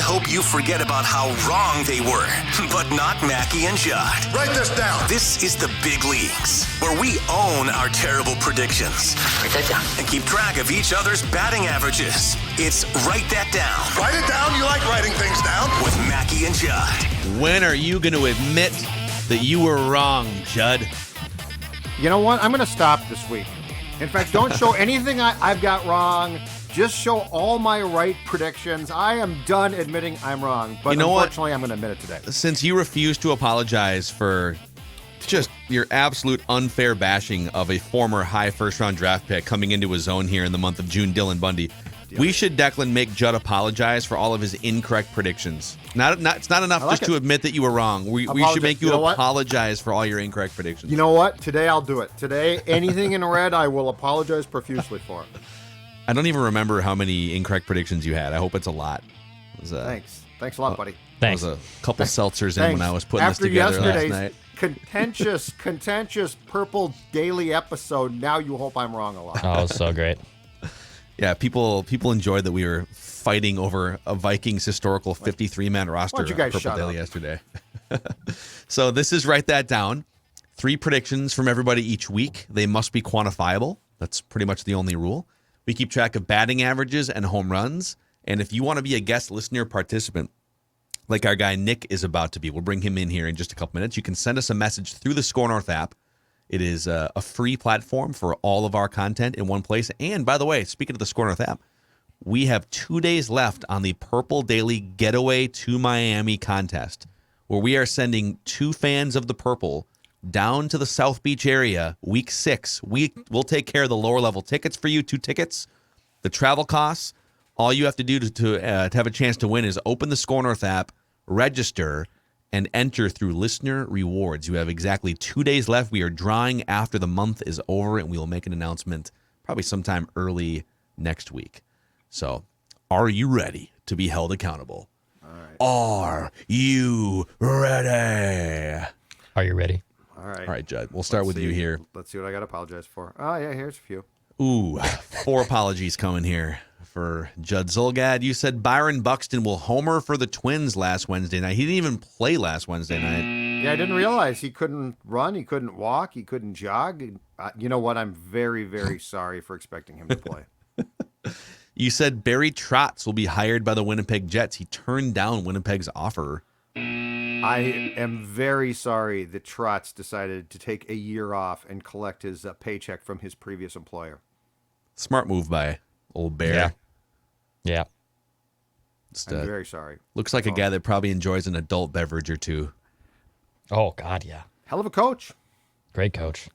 hope you forget about how wrong they were. But not Mackey and Judd. Write this down. This is the big leagues, where we own our terrible predictions. Write that down. And keep track of each other's batting averages. It's Write That Down. Write it down. You like writing things down. With Mackey and Judd. When are you going to admit that you were wrong, Judd? You know what? I'm going to stop this week. In fact, don't show anything I've got wrong. Just show all my right predictions. I am done admitting I'm wrong. But unfortunately, I'm going to admit it today. Since you refuse to apologize for just your absolute unfair bashing of a former high first-round draft pick coming into his own here in the month of June, Dylan Bundy, we should, Declan, make Judd apologize for all of his incorrect predictions. It's not enough just to admit that you were wrong. We should make you apologize for all your incorrect predictions. You know what? Today I'll do it. Today, anything in red, I will apologize profusely for. I don't even remember how many incorrect predictions you had. I hope it's a lot. Thanks a lot, buddy. Thanks. There was a couple seltzers in when I was putting this together last night. Contentious Purple Daily episode. Now you hope I'm wrong a lot. Oh, it was so great. Yeah, people enjoyed that we were fighting over a Vikings historical 53-man roster on Purple Daily yesterday. So this is Write That Down. 3 predictions from everybody each week. They must be quantifiable. That's pretty much the only rule. We keep track of batting averages and home runs. And if you want to be a guest listener participant, like our guy Nick is about to be, we'll bring him in here in just a couple minutes. You can send us a message through the Score North app. It is a free platform for all of our content in one place. And by the way, speaking of the Score North app, we have 2 days left on the Purple Daily Getaway to Miami contest, where we are sending 2 fans of the Purple down to the South Beach area, week 6. We'll take care of the lower level tickets for you, 2 tickets. The travel costs, all you have to do to have a chance to win is open the Score North app, register, and enter through listener rewards. You have exactly 2 days left. We are drawing after the month is over, and we will make an announcement probably sometime early next week. So, are you ready to be held accountable? All right. Are you ready? Are you ready? All right. All right, Judd. We'll start with you here. Let's see what I got to apologize for. Oh, yeah, here's a few. Ooh, 4 apologies coming here for Judd Zulgad. You said Byron Buxton will homer for the Twins last Wednesday night. He didn't even play last Wednesday night. Yeah, I didn't realize he couldn't run, he couldn't walk, he couldn't jog. You know what? I'm very, very sorry for expecting him to play. You said Barry Trotz will be hired by the Winnipeg Jets. He turned down Winnipeg's offer. I am very sorry that Trotz decided to take a year off and collect his paycheck from his previous employer. Smart move by old Bear. Yeah. I'm very sorry. Looks like a guy that probably enjoys an adult beverage or two. Oh, God, yeah. Hell of a coach. Great coach.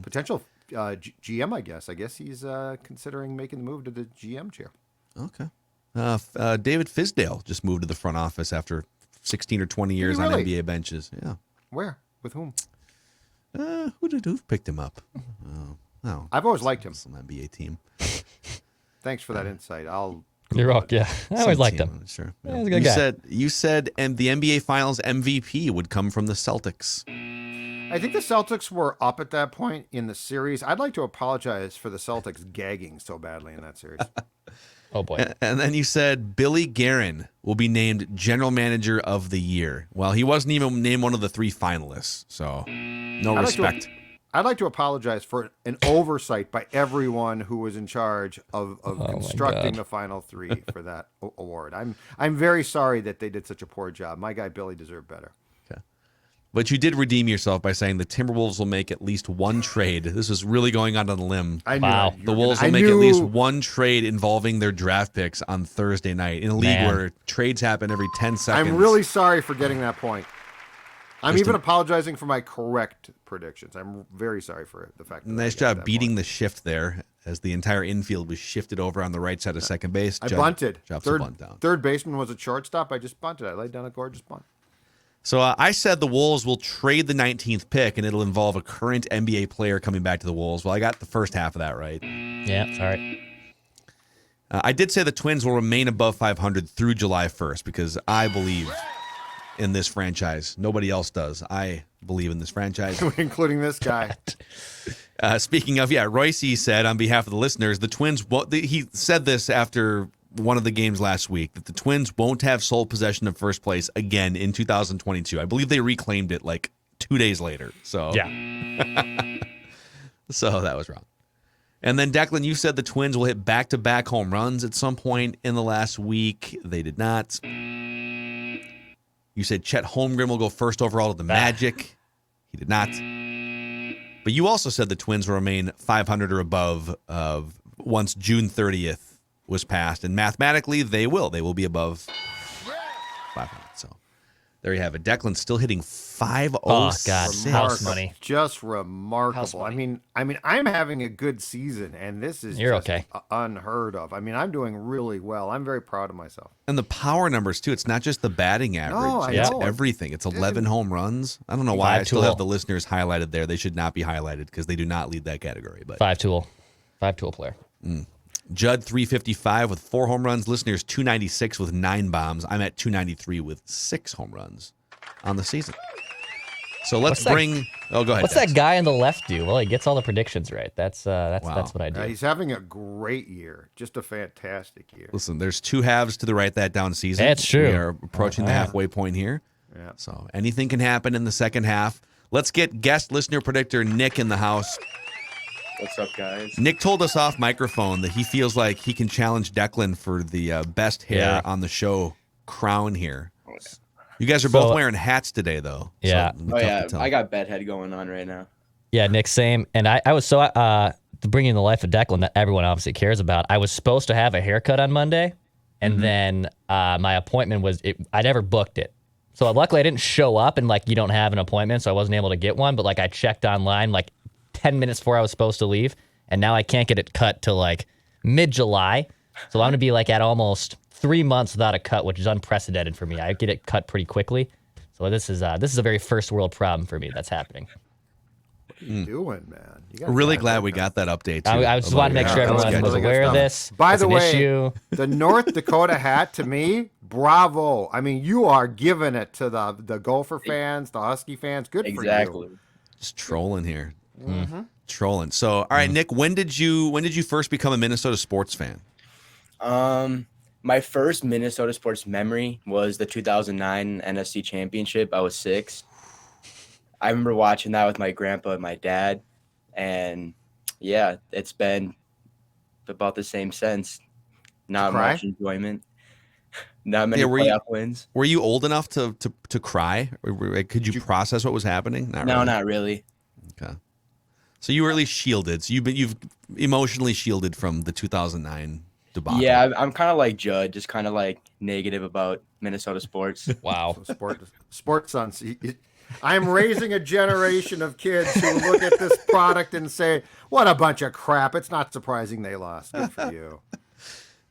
Potential GM, I guess. I guess he's considering making the move to the GM chair. Okay. David Fisdale just moved to the front office after 16 or 20 years on NBA benches. Yeah. Where? With whom? Who picked him up? Oh, I've always liked him. Some NBA team. Thanks for that insight. You're welcome. Yeah, I always liked him. Sure. Yeah, he's a good guy. You said the NBA Finals MVP would come from the Celtics. I think the Celtics were up at that point in the series. I'd like to apologize for the Celtics gagging so badly in that series. Oh, boy. And then you said Billy Guerin will be named General Manager of the Year. Well, he wasn't even named one of the 3 finalists, so no respect. I'd like to apologize for an oversight by everyone who was in charge of constructing the final 3 for that award. I'm very sorry that they did such a poor job. My guy Billy deserved better. Okay. But you did redeem yourself by saying the Timberwolves will make at least 1 trade. This was really going out on a limb. Wow. The Wolves will make at least 1 trade involving their draft picks on Thursday night in a league where trades happen every 10 seconds. I'm really sorry for getting that point. I'm even apologizing for my correct predictions. I'm very sorry for the fact that nice job beating the shift there as the entire infield was shifted over on the right side of second base. I bunted. Drops a bunt down. Third baseman was a shortstop. I just bunted. I laid down a gorgeous bunt. So I said the Wolves will trade the 19th pick, and it'll involve a current NBA player coming back to the Wolves. Well, I got the first half of that right. Yeah, all right. I did say the Twins will remain above 500 through July 1st because I believe in this franchise. Nobody else does. I believe in this franchise. Including this guy. Speaking of, Royce said on behalf of the listeners, the Twins, he said this after one of the games last week that the Twins won't have sole possession of first place again in 2022. I believe they reclaimed it like 2 days later. So Yeah. So that was wrong. And then, Declan, you said the Twins will hit back-to-back home runs at some point in the last week. They did not. You said Chet Holmgren will go first overall to the Magic. He did not. But you also said the Twins will remain 500 or above once June 30th was passed. And mathematically, they will. They will be above 500. So there you have it. Declan's still hitting 506. Oh, God. House money. Just remarkable. I mean, I'm having a good season, and this is just okay. Unheard of. I mean, I'm doing really well. I'm very proud of myself. And the power numbers, too. It's not just the batting average. It's everything. It's 11 home runs. I don't know why I still have the listeners highlighted there. They should not be highlighted because they do not lead that category. But 5-tool player. Judd, 355 with 4 home runs. Listeners, 296 with 9 bombs. I'm at 293 with 6 home runs on the season. So let's bring. Oh, go ahead. What's that guy on the left do? Well, he gets all the predictions right. That's what I do. He's having a great year, just a fantastic year. Listen, there's 2 halves to the write that down season. That's true. We are approaching the halfway point here. Yeah. So anything can happen in the second half. Let's get guest listener predictor Nick in the house. What's up, guys? Nick told us off microphone that he feels like he can challenge Declan for the best hair on the show crown here. Oh, yeah. You guys are both wearing hats today, though. Yeah. So I got bedhead going on right now. Yeah, Nick, same. And I was to bring in the life of Declan that everyone obviously cares about. I was supposed to have a haircut on Monday, and then my appointment I never booked it. So luckily I didn't show up, and you don't have an appointment, so I wasn't able to get one. But I checked online 10 minutes before I was supposed to leave, and now I can't get it cut till mid-July. So I'm going to be at almost 3 months without a cut, which is unprecedented for me. I get it cut pretty quickly. So this is a very first world problem for me that's happening. What are you doing, man? Really glad we got that update, too. I just wanted to make sure everyone was aware of this. By the way, the North Dakota hat, to me, bravo. I mean, you are giving it to the Gopher fans, the Husky fans. Good for you. Exactly. Just trolling here. Trolling. So, all right, Nick, when did you first become a Minnesota sports fan? My first Minnesota sports memory was the 2009 NFC Championship. I was 6. I remember watching that with my grandpa and my dad, and yeah, it's been about the same since. Not much enjoyment. Not many playoff wins. Were you old enough to cry? Or could you process what was happening? Not really. Okay. So you were at least shielded. So you've emotionally shielded from the 2009 debacle. Yeah, I'm kind of like Judd, just kind of negative about Minnesota sports. Wow. Sports sons. I'm raising a generation of kids who look at this product and say, what a bunch of crap. It's not surprising they lost. Good for you.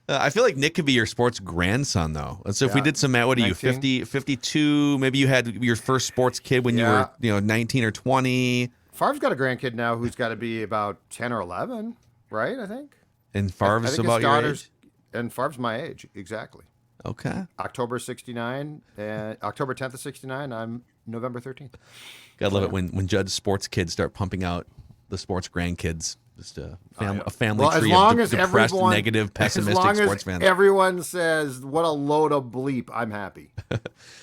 I feel like Nick could be your sports grandson, though. So if we did some math, what are you, 50, 52? Maybe you had your first sports kid when you were 19 or 20. Favre's got a grandkid now who's got to be about 10 or 11, right, I think? And Favre's about your age? And Favre's my age, exactly. Okay. October 69, October 10th of 69, I'm November 13th. Gotta love it when Judd's sports kids start pumping out the sports grandkids. Just a family tree of depressed, negative, pessimistic sports fans. Everyone says, what a load of bleep, I'm happy.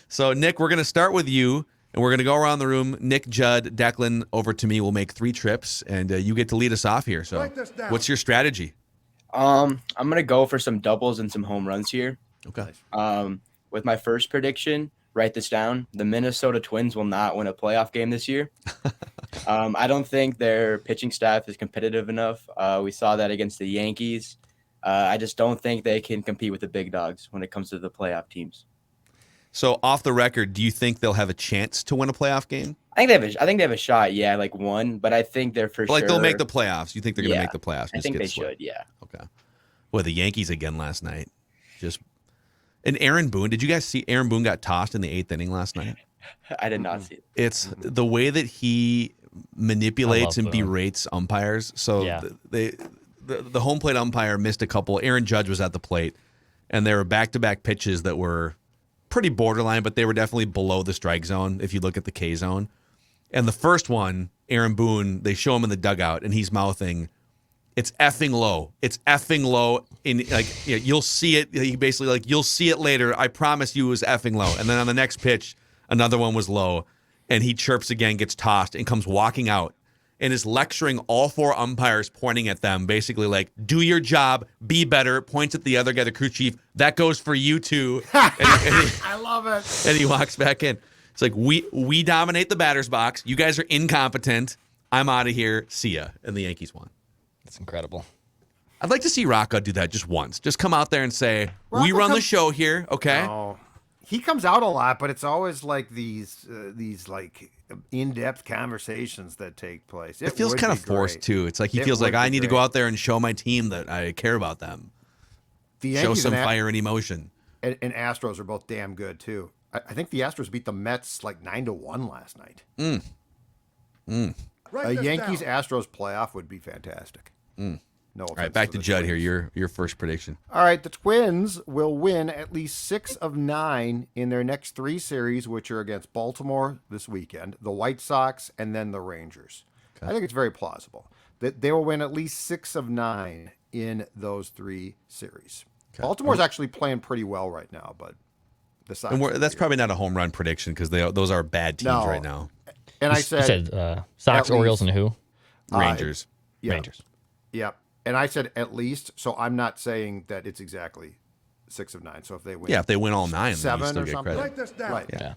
So, Nick, we're going to start with you, and we're going to go around the room. Nick, Judd, Declan, over to me. We'll make 3 trips, and you get to lead us off here. So, what's your strategy? I'm going to go for some doubles and some home runs here. Okay. With my first prediction, write this down. The Minnesota Twins will not win a playoff game this year. I don't think their pitching staff is competitive enough. We saw that against the Yankees. I just don't think they can compete with the big dogs when it comes to the playoff teams. So, off the record, do you think they'll have a chance to win a playoff game? I think they have a shot. Yeah, one, but I think they're for sure. They'll make the playoffs. You think they're going to make the playoffs? I think they should. Yeah. Okay. Well, the Yankees again last night. And Aaron Boone, did you guys see Aaron Boone got tossed in the 8th inning last night? I did not see it. It's the way that he manipulates and berates umpires. So the home plate umpire missed a couple. Aaron Judge was at the plate, and there were back-to-back pitches that were pretty borderline, but they were definitely below the strike zone if you look at the K zone. And the first one, Aaron Boone, they show him in the dugout, and he's mouthing, It's effing low. It's effing low. You'll see it. He basically you'll see it later. I promise you, it was effing low. And then on the next pitch, another one was low, and he chirps again, gets tossed, and comes walking out, and is lecturing all 4 umpires, pointing at them, basically like, "Do your job, be better." Points at the other guy, the crew chief. "That goes for you too." I love it. And he walks back in. It's like, we dominate the batter's box. You guys are incompetent. I'm out of here. See ya. And the Yankees won. That's incredible. I'd like to see Rocco do that just once. Just come out there and say, "We run the show here, okay?" No. He comes out a lot, but it's always like these like in-depth conversations that take place. It feels kind of forced too. It's like he feels like, I need to go out there and show my team that I care about them. The show Yankees some fire and emotion. And Astros are both damn good too. I think the Astros beat the Mets like 9-1 last night. A Yankees Astros playoff would be fantastic. No offense. All right, back to Judd Twins. here. Your first prediction. All right, the Twins will win at least 6 of 9 in their next 3 series, which are against Baltimore this weekend, the White Sox, and then the Rangers. Okay. I think it's very plausible that they will win at least 6 of 9 in those 3 series. Okay. Baltimore's actually playing pretty well right now, but the Sox. And that's probably not a home run prediction because those are bad teams right now. And I said Sox, Orioles, and who? Rangers. Yeah. Rangers. Yep. And I said at least, so I'm not saying that it's exactly 6 of 9. So if they win, if they win all 9, 7 then you still or get something. credit. Write this down. Right. Yeah.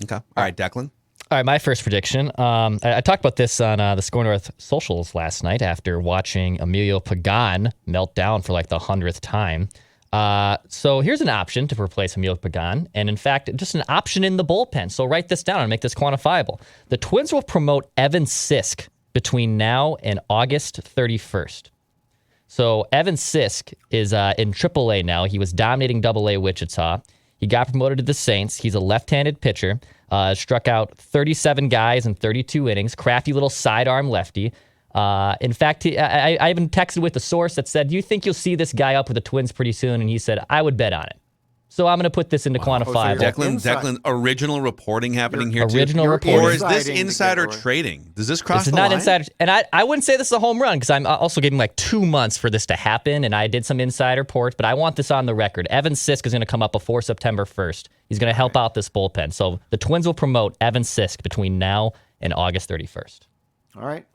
Okay. All right, Declan. All right, my first prediction. I talked about this on the Score North socials last night after watching Emilio Pagan melt down for like the 100th time. So here's an option to replace Emilio Pagan, and in fact, just an option in the bullpen. So write this down and make this quantifiable. The Twins will promote Evan Sisk between now and August 31st. So Evan Sisk is in AAA now. He was dominating AA Wichita. He got promoted to the Saints. He's a left-handed pitcher. Struck out 37 guys in 32 innings. Crafty little sidearm lefty. In fact, I even texted with a source that said, "Do you think you'll see this guy up with the Twins pretty soon?" And he said, "I would bet on it." So I'm going to put this into quantifiable. Declan, original reporting happening here too? Original reporting. Or is this insider trading? Does this cross the line? This is not insider. And I wouldn't say this is a home run because I'm also giving like 2 months for this to happen. And I did some insider reports, but I want this on the record. Evan Sisk is going to come up before September 1st. He's going to help out this bullpen. So the Twins will promote Evan Sisk between now and August 31st. All right.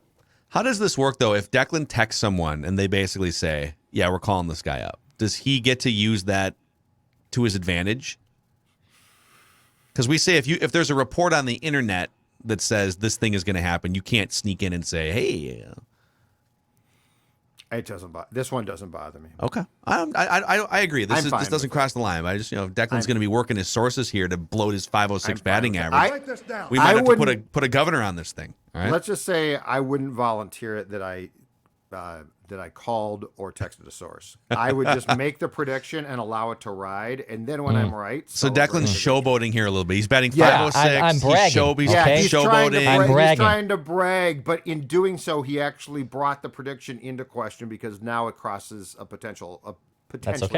How does this work, though, if Declan texts someone and they basically say, "Yeah, we're calling this guy up"? Does he get to use that to his advantage? Because we say if there's a report on the internet that says this thing is going to happen, you can't sneak in and say, "Hey." It doesn't. This one doesn't bother me. Okay, I agree. This doesn't cross the line. I just if Declan's going to be working his sources here to bloat his 506 batting average. Write this down. We might have to put a governor on this thing. All right? Let's just say I wouldn't volunteer it that I called or texted a source. I would just make the prediction and allow it to ride, and then when I'm right. So Declan's showboating here a little bit. He's batting 506. I'm bragging. He's showboating. He's trying to brag, but in doing so, he actually brought the prediction into question because now it crosses a potentially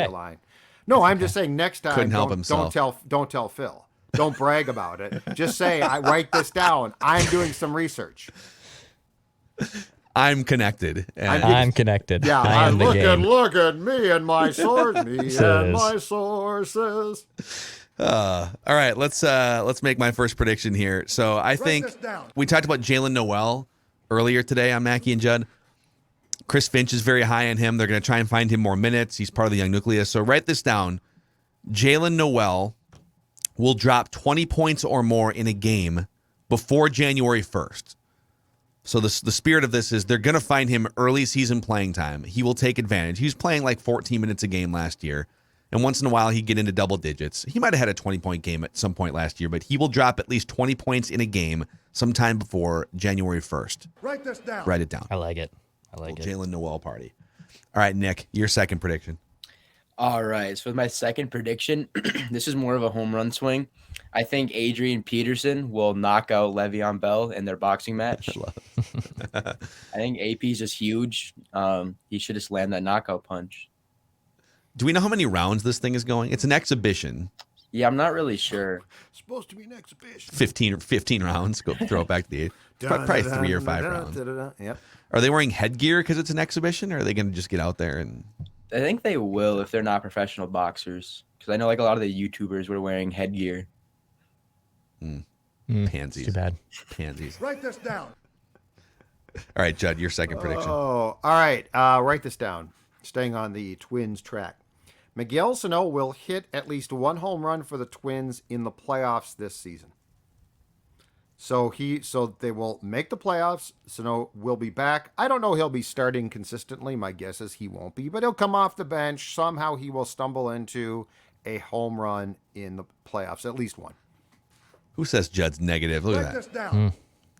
a line. No, I'm just saying next time. Couldn't help himself. Don't tell Phil. Don't brag about it. Just say, I write this down. I'm doing some research. I'm connected. I'm connected. Yeah, I am the game. Look at me and my source. Me and my sources. All right, let's make my first prediction here. So I think we talked about Jalen Noel earlier today on Mackey and Judd. Chris Finch is very high on him. They're going to try and find him more minutes. He's part of the young nucleus. So write this down. Jalen Noel will drop 20 points or more in a game before January 1st. So the spirit of this is they're going to find him early season playing time. He will take advantage. He was playing like 14 minutes a game last year. And once in a while, he'd get into double digits. He might have had a 20-point game at some point last year, but he will drop at least 20 points in a game sometime before January 1st. Write this down. Write it down. I like it. Jalen Noel party. All right, Nick, your second prediction. All right. So with my second prediction, this is more of a home run swing. I think Adrian Peterson will knock out Le'Veon Bell in their boxing match. I think AP's just huge. He should just land that knockout punch. Do we know how many rounds this thing is going? It's an exhibition. Yeah, I'm not really sure. Supposed to be an exhibition. 15 rounds. Go throw it back to the 8. Probably 3 or 5 rounds. Yep. Are they wearing headgear because it's an exhibition, or are they going to just get out there and? I think they will if they're not professional boxers, because I know like a lot of the YouTubers were wearing headgear. Pansies. Too bad. Pansies. Write this down. All right, Judd, your second prediction. Oh, all right. Write this down. Staying on the Twins track. Miguel Sano will hit at least one home run for the Twins in the playoffs this season. So they will make the playoffs. Sano will be back. I don't know he'll be starting consistently. My guess is he won't be, but he'll come off the bench. Somehow he will stumble into a home run in the playoffs, at least one. Who says Judd's negative? Look Write at this that. down.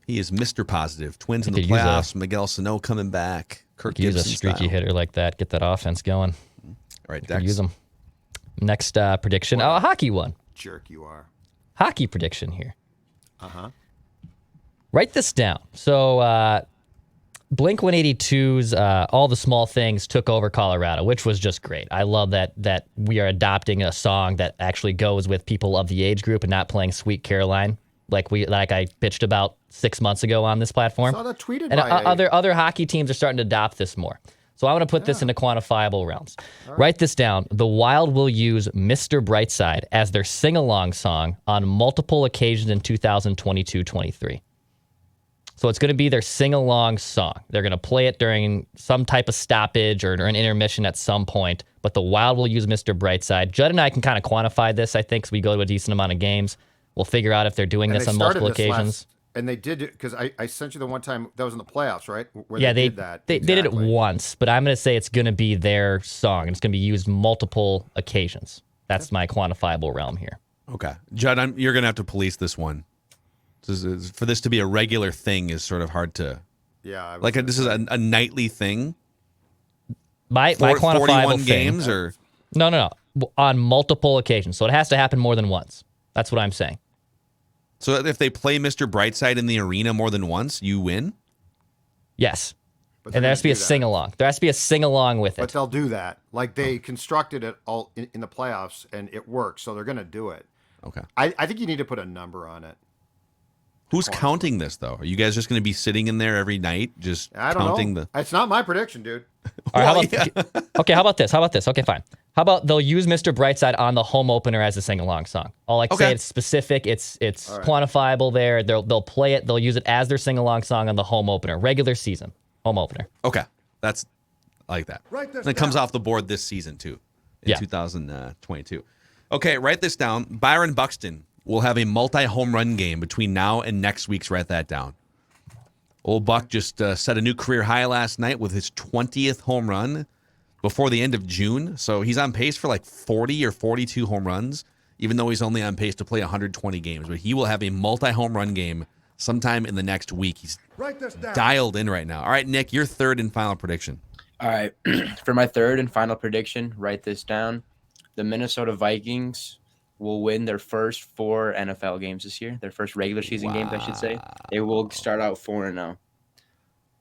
He is Mr. Positive. Twins in the could use playoffs. Miguel Sano coming back. Kirk Use Gibson a streaky style. hitter like that. Get that offense going. All right, Could Dex. use them. Next prediction. Oh, a hockey one. Jerk you are. Hockey prediction here. Uh-huh. Write this down. So Blink 182's All the Small Things took over Colorado, which was just great. I love that we are adopting a song that actually goes with people of the age group and not playing Sweet Caroline like I bitched about 6 months ago on this platform. Saw that tweeted And by other hockey teams are starting to adopt this more. So I want to put this into quantifiable realms. Write this down. The Wild will use Mr. Brightside as their sing-along song on multiple occasions in 2022-23. So it's going to be their sing-along song. They're going to play it during some type of stoppage or an intermission at some point, but the Wild will use Mr. Brightside. Judd and I can kind of quantify this, I think, because we go to a decent amount of games. We'll figure out if they're doing this on multiple occasions. And they did it because I sent you the one time that was in the playoffs, right? Where Yeah, they did that. did it once, but I'm going to say it's going to be their song, and it's going to be used multiple occasions. That's my quantifiable realm here. Okay. Judd, you're going to have to police this one. For this to be a regular thing is sort of hard to... Yeah. This is a nightly thing? My quantifiable 41 thing, games or... No. On multiple occasions. So it has to happen more than once. That's what I'm saying. So if they play Mr. Brightside in the arena more than once, you win? Yes. But And there has to be a sing-along. There has to be a sing-along with But it. they'll do that. Like they constructed it all in the playoffs, and it works. So they're going to do it. Okay. I think you need to put a number on it. Who's counting this, though? Are you guys just going to be sitting in there every night just I don't counting know. It's not my prediction, dude. All right, how about this? Okay, fine. How about they'll use Mr. Brightside on the home opener as a sing-along song? All I can say, it's specific, it's quantifiable there. They'll play it, they'll use it as their sing-along song on the home opener, regular season, home opener. Okay. I like that. Write this And it comes down. off the board this season, too, in Yeah. 2022. Okay, write this down. Byron Buxton will have a multi-home run game between now and next week's. Write that down. Old Buck just set a new career high last night with his 20th home run before the end of June. So he's on pace for like 40 or 42 home runs, even though he's only on pace to play 120 games. But he will have a multi-home run game sometime in the next week. He's Write this down. dialed in right now. All right, Nick, your third and final prediction. All right. For my third and final prediction, write this down. The Minnesota Vikings will win their first 4 NFL games this year. Their first regular season games, I should say. They will start out 4-0.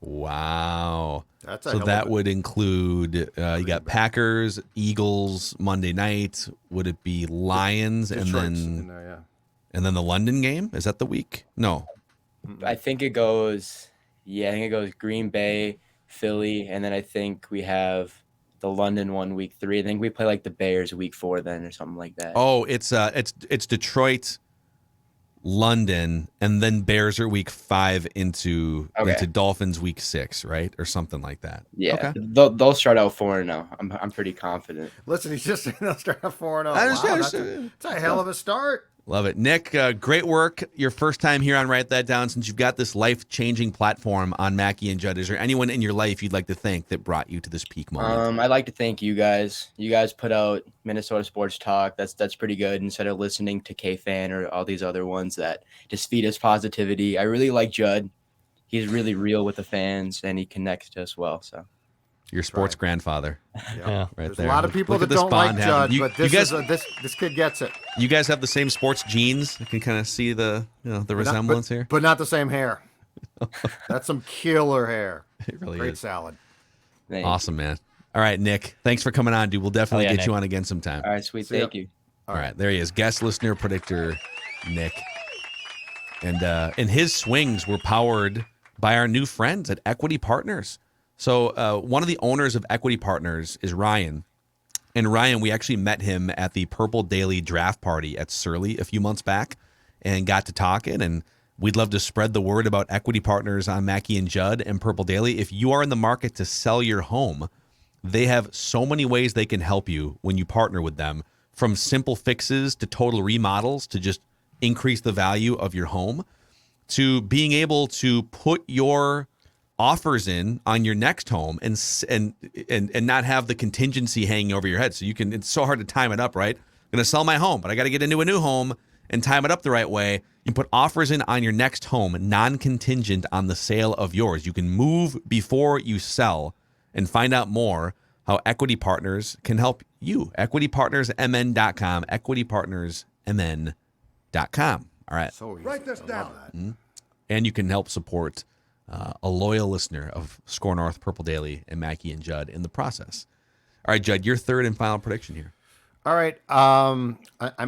Wow. That's a So hell that of a- would include you got Packers, Eagles Monday night. Would it be Lions and Detroit's in then there, the London game? Is that the week? No. I think it goes Green Bay, Philly, and then I think we have the London one week 3. I think we play like the Bears week 4 then or something like that. Oh, it's Detroit, London, and then Bears are week 5 into Dolphins week 6, right, or something like that. Yeah, Okay. they'll start out 4-0. I'm pretty confident. Listen, he's just saying they'll start at 4-0. I Wow, understand. that's a hell of a start. Love it. Nick, great work. Your first time here on Write That Down. Since you've got this life-changing platform on Mackey and Judd, is there anyone in your life you'd like to thank that brought you to this peak moment? I'd like to thank you guys. You guys put out Minnesota Sports Talk. That's pretty good instead of listening to K-Fan or all these other ones that just feed us positivity. I really like Judd. He's really real with the fans, and he connects to us well. So Your sports grandfather. Yeah. Right There's there. a lot of people Look at that this don't like bond Judd, happening. but this kid gets it. You guys have the same sports genes. I can kind of see the resemblance here. But not the same hair. That's some killer hair. It really Great is. salad. thank you. Awesome, man. All right, Nick. Thanks for coming on, dude. We'll definitely Oh, yeah, get you Nick. on again sometime. All right, sweet. See ya. Thank you. All right, there he is. Guest listener predictor, Nick. And his swings were powered by our new friends at Equity Partners. So one of the owners of Equity Partners is Ryan. And Ryan, we actually met him at the Purple Daily draft party at Surly a few months back and got to talking. And we'd love to spread the word about Equity Partners on Mackey and Judd and Purple Daily. If you are in the market to sell your home, they have so many ways they can help you when you partner with them, from simple fixes to total remodels to just increase the value of your home, to being able to put your offers in on your next home and not have the contingency hanging over your head. So you can, it's so hard to time it up, right? I'm going to sell my home, but I got to get into a new home and time it up the right way. You put offers in on your next home, non-contingent on the sale of yours. You can move before you sell, and find out more how Equity Partners can help you. EquityPartnersMN.com, EquityPartnersMN.com. All right. So easy. Write this down. Mm-hmm. And you can help support a loyal listener of Score North, Purple Daily, and Mackey and Judd in the process. All right, Judd, your third and final prediction here. All right. I'm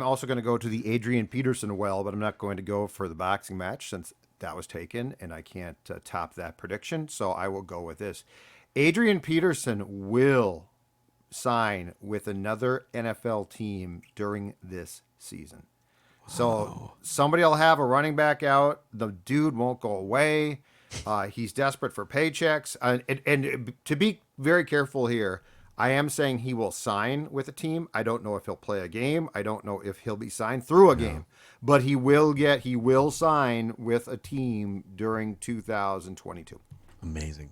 also going to go to the Adrian Peterson well, but I'm not going to go for the boxing match since that was taken, and I can't top that prediction. So I will go with this. Adrian Peterson will sign with another NFL team during this season. So somebody will have a running back out. The dude won't go away. He's desperate for paychecks. And to be very careful here, I am saying he will sign with a team. I don't know if he'll play a game. I don't know if he'll be signed through a game. But he will sign with a team during 2022. Amazing.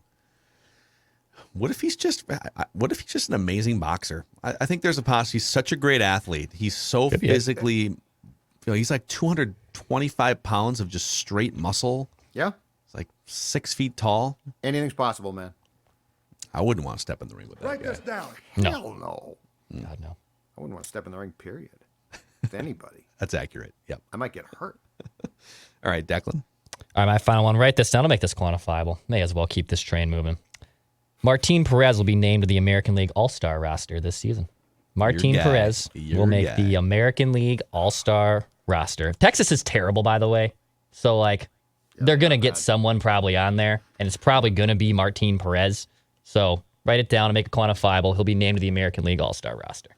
What if he's just an amazing boxer? I think there's a possibility. He's such a great athlete. He's so physically, he's like 225 pounds of just straight muscle. Yeah. He's like 6 feet tall. Anything's possible, man. I wouldn't want to step in the ring with that Write guy. this down. No. Hell no. God, no. I wouldn't want to step in the ring, period. With anybody. That's accurate. Yep. I might get hurt. All right, Declan. All right, my final one. Write this down to make this quantifiable. May as well keep this train moving. Martin Perez will be named to the American League All-Star roster this season. Martin Perez will make the American League All-Star roster. Texas is terrible, by the way. So, they're going to get someone probably on there, and it's probably going to be Martin Perez. So, write it down and make it quantifiable. He'll be named to the American League All-Star roster.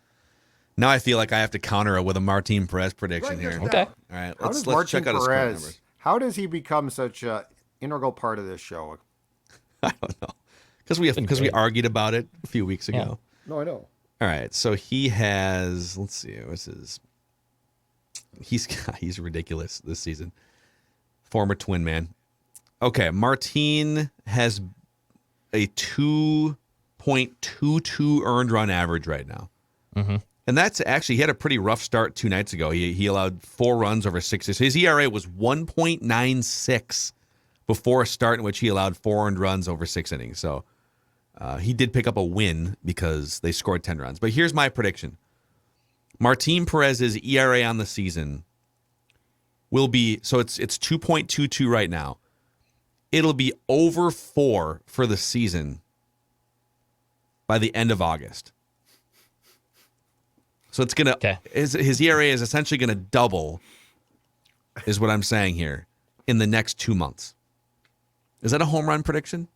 Now I feel like I have to counter it with a Martin Perez prediction here. Okay. All right, Let's check out his score numbers. How does he become such an integral part of this show? I don't know. Because we argued about it a few weeks ago. Yeah. No, I know. All right, so he has, let's see, what's his? He's ridiculous this season. Former Twin man. Okay, Martin has a 2.22 earned run average right now. Mm-hmm. And that's actually, he had a pretty rough start 2 nights ago. He allowed 4 runs over 6. His ERA was 1.96 before a start in which he allowed 4 earned runs over 6 innings. So he did pick up a win because they scored 10 runs. But here's my prediction. Martin Perez's ERA on the season will be, so it's 2.22 right now. It'll be over 4 for the season by the end of August. So it's going to, his ERA is essentially going to double, is what I'm saying here, in the next 2 months. Is that a home run prediction?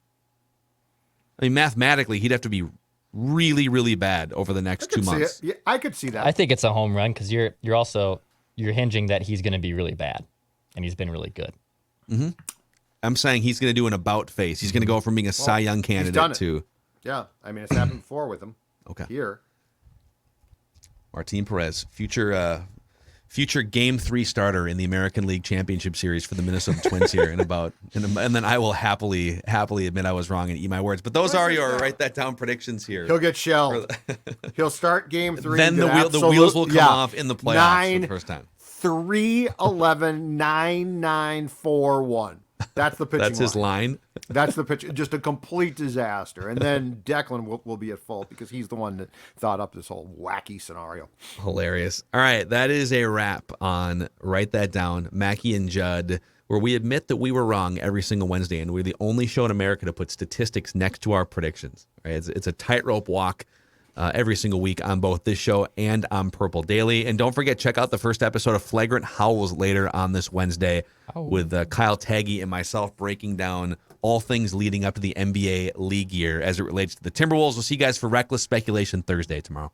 I mean, mathematically, he'd have to be really, really bad over the next 2 months. Yeah, I could see that. I think it's a home run because you're hinging that he's going to be really bad, and he's been really good. Mm-hmm. I'm saying he's going to do an about face. He's going to go from being a Cy Young candidate to. Yeah, I mean, it's happened before with him. Okay. Here. Martin Perez, future Game 3 starter in the American League Championship Series for the Minnesota Twins here and then I will happily admit I was wrong and eat my words. But those are your write that down predictions here. He'll get shelled. He'll start Game 3. Then the wheels will come off in the playoffs for the first time. 3-11-9-9-4-1. That's the pitching That's his line. That's the pitch. Just a complete disaster. And then Declan will be at fault because he's the one that thought up this whole wacky scenario. Hilarious. All right, that is a wrap on Write That Down, Mackey and Judd, where we admit that we were wrong every single Wednesday, and we're the only show in America to put statistics next to our predictions. Right? It's a tightrope walk, every single week on both this show and on Purple Daily. And don't forget, check out the first episode of Flagrant Howls later on this Wednesday with Kyle Taggy and myself breaking down all things leading up to the NBA league year as it relates to the Timberwolves. We'll see you guys for Reckless Speculation Thursday tomorrow.